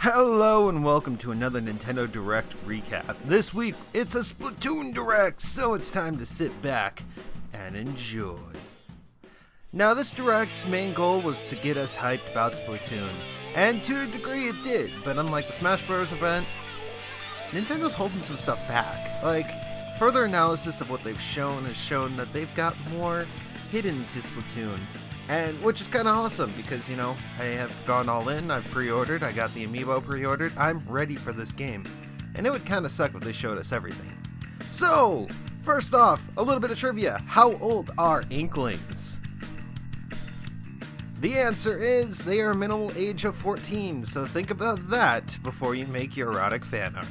Hello and welcome to another Nintendo Direct recap. This week, it's a Splatoon Direct, so it's time to sit back and enjoy. Now, this Direct's main goal was to get us hyped about Splatoon, and to a degree it did, but unlike the Smash Bros. Event, Nintendo's holding some stuff back. Further analysis of what they've shown has shown that they've got more hidden to Splatoon. And which is kind of awesome because, I have gone all in, I've pre-ordered, I got the amiibo pre-ordered, I'm ready for this game. And it would kind of suck if they showed us everything. So, first off, a little bit of trivia. How old are Inklings? The answer is they are minimal age of 14, so think about that before you make your erotic fan art.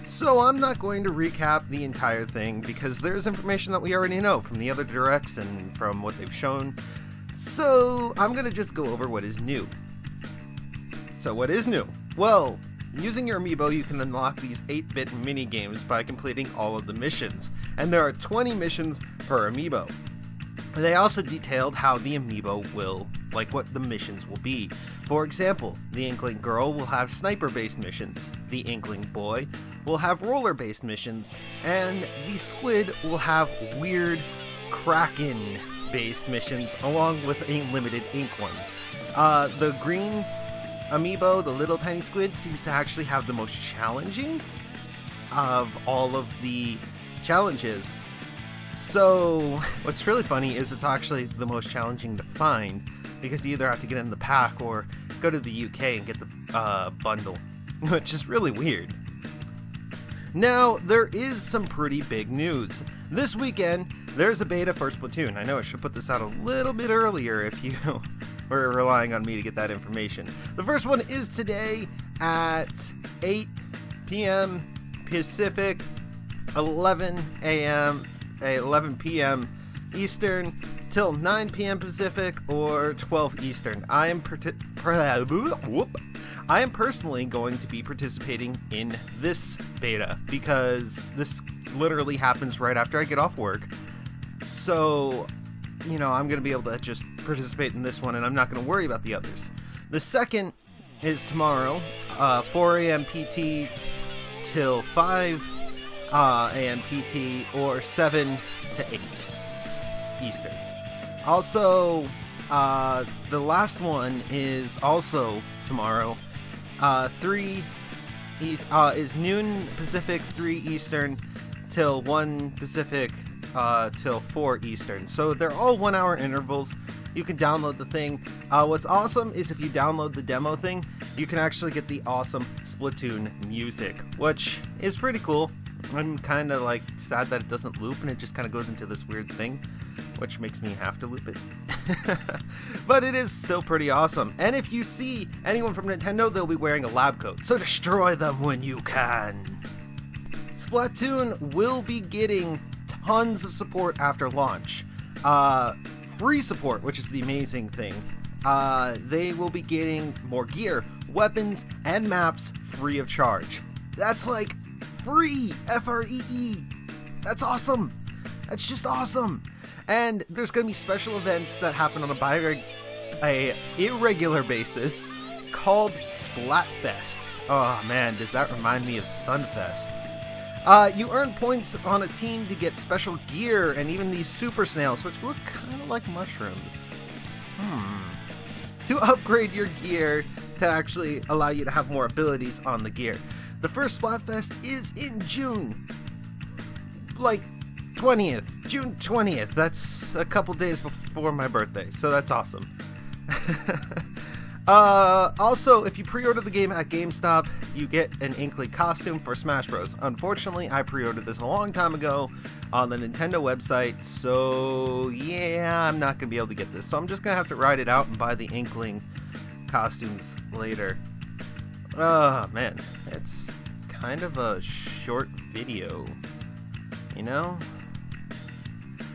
So I'm not going to recap the entire thing because there's information that we already know from the other directs and from what they've shown. So I'm going to just go over what is new. So what is new? Well, using your amiibo you can unlock these 8-bit mini-games by completing all of the missions. And there are 20 missions per amiibo. They also detailed how the amiibo will, what the missions will be. For example, the Inkling Girl will have sniper-based missions, the Inkling Boy will have roller-based missions, and the Squid will have weird Kraken-based missions along with unlimited ink ones. The green amiibo, the little tiny squid, seems to actually have the most challenging of all of the challenges. So, what's really funny is it's actually the most challenging to find because you either have to get in the pack or go to the UK and get the bundle, which is really weird. Now, there is some pretty big news. This weekend, there's a beta for Splatoon. I know I should put this out a little bit earlier if you were relying on me to get that information. The first one is today at 8 p.m. Pacific, 11 p.m. Eastern, till 9 p.m. Pacific or 12 Eastern. I am personally going to be participating in this beta because this literally happens right after I get off work. So, I'm going to be able to just participate in this one and I'm not going to worry about the others. The second is tomorrow, 4 a.m. PT till 5 a.m. PT or 7 to 8 Eastern. Also, the last one is also tomorrow. 3 is noon Pacific, 3 Eastern, till 1 Pacific, till 4 Eastern. So they're all 1 hour intervals. You can download the thing. What's awesome is if you download the demo thing, you can actually get the awesome Splatoon music, which is pretty cool. I'm kind of sad that it doesn't loop and it just kind of goes into this weird thing, which makes me have to loop it. But it is still pretty awesome. And if you see anyone from Nintendo, they'll be wearing a lab coat, so destroy them when you can. Splatoon will be getting tons of support after launch. Free support, which is the amazing thing. They will be getting more gear, weapons, and maps free of charge. That's free! F-R-E-E! That's awesome! That's just awesome! And there's going to be special events that happen on a irregular basis called Splatfest. Oh man, does that remind me of Sunfest. You earn points on a team to get special gear and even these super snails, which look kind of like mushrooms. To upgrade your gear to actually allow you to have more abilities on the gear. The first Splatfest is in June 20th. June 20th. That's a couple days before my birthday, so that's awesome. Also, if you pre-order the game at GameStop, you get an Inkling costume for Smash Bros. Unfortunately, I pre-ordered this a long time ago on the Nintendo website, so yeah, I'm not going to be able to get this. So I'm just going to have to ride it out and buy the Inkling costumes later. Oh, man, it's kind of a short video,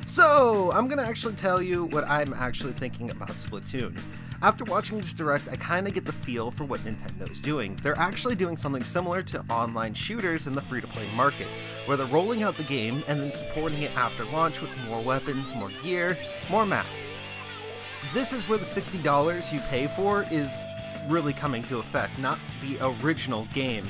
So, I'm going to actually tell you what I'm actually thinking about Splatoon. After watching this direct, I kind of get the feel for what Nintendo's doing. They're actually doing something similar to online shooters in the free-to-play market, where they're rolling out the game and then supporting it after launch with more weapons, more gear, more maps. This is where the $60 you pay for is really coming to effect, not the original game,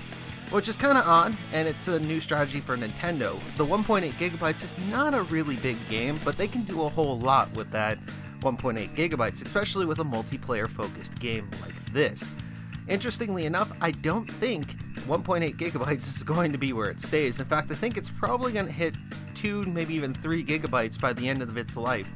which is kind of odd, and it's a new strategy for Nintendo. The 1.8 gigabytes is not a really big game, but they can do a whole lot with that 1.8 gigabytes, especially with a multiplayer-focused game like this. Interestingly enough, I don't think 1.8 gigabytes is going to be where it stays. In fact, I think it's probably going to hit 2, maybe even 3 gigabytes by the end of its life.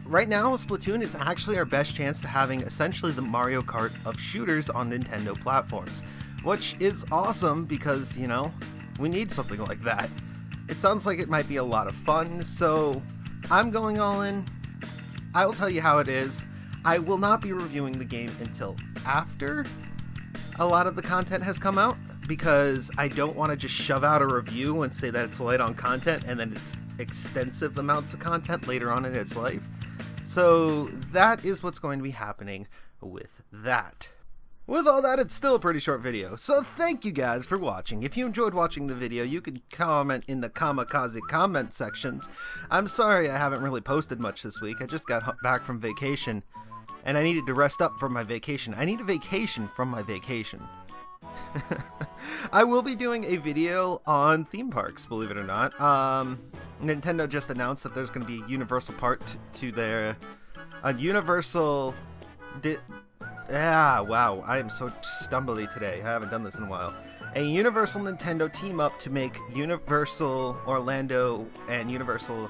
Right now, Splatoon is actually our best chance to having essentially the Mario Kart of shooters on Nintendo platforms, which is awesome because, you know, we need something like that. It sounds like it might be a lot of fun, so I'm going all in. I will tell you how it is. I will not be reviewing the game until after a lot of the content has come out, because I don't want to just shove out a review and say that it's light on content and then it's extensive amounts of content later on in its life. So that is what's going to be happening with that. With all that, it's still a pretty short video, so thank you guys for watching. If you enjoyed watching the video, you could comment in the kamikaze comment sections. I'm sorry I haven't really posted much this week. I just got back from vacation, and I needed to rest up from my vacation. I need a vacation from my vacation. I will be doing a video on theme parks, believe it or not. Nintendo just announced that there's going to be a Universal part to their... wow, I am so stumbly today. I haven't done this in a while. A Universal Nintendo team up to make Universal Orlando and Universal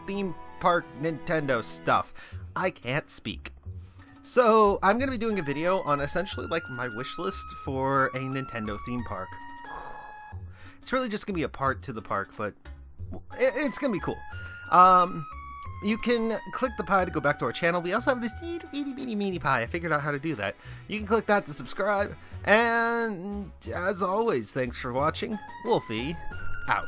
theme park Nintendo stuff. I can't speak. So, I'm going to be doing a video on essentially like my wish list for a Nintendo theme park. It's really just going to be a part to the park, but it's going to be cool. You can click the pie to go back to our channel. We also have this itty bitty meaty pie. I figured out how to do that. You can click that to subscribe. And as always, thanks for watching. Wolfy out.